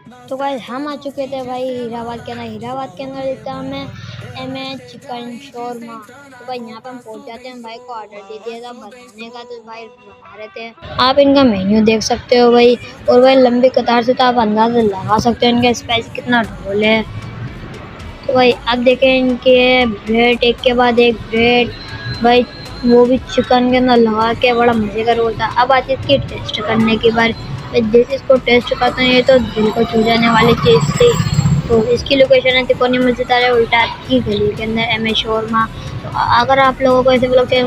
तो गाइस हम आ चुके थे भाई हीराबाद के अंदर। हीराबाद के अंदर देता हमें एम चिकन शोरमा। तो भाई यहाँ पे हम पहुंच जाते हैं, भाई को ऑर्डर दे दिया था बनाने का, तो भाई बना रहे थे। आप इनका मेन्यू देख सकते हो भाई, और भाई लंबी कतार से तो आप अंदाजा लगा सकते हो इनका स्पाइस कितना ढोल है। तो भाई अब देखें इनके ब्रेड, एक के बाद एक ब्रेड, भाई वो भी चिकन के अंदर लगा के बड़ा मजे का रोल था। अब आती है इसकी टेस्ट करने की बारी। जैसे इसको टेस्ट करते हैं, ये तो दिल को छू जाने वाली चीज़ थी। तो इसकी लोकेशन है तिकोनी मस्जिद वाले उल्टा की गली के अंदर एम ए शोरमा। तो अगर आप लोगों को ऐसे ब्लॉग चाहिए,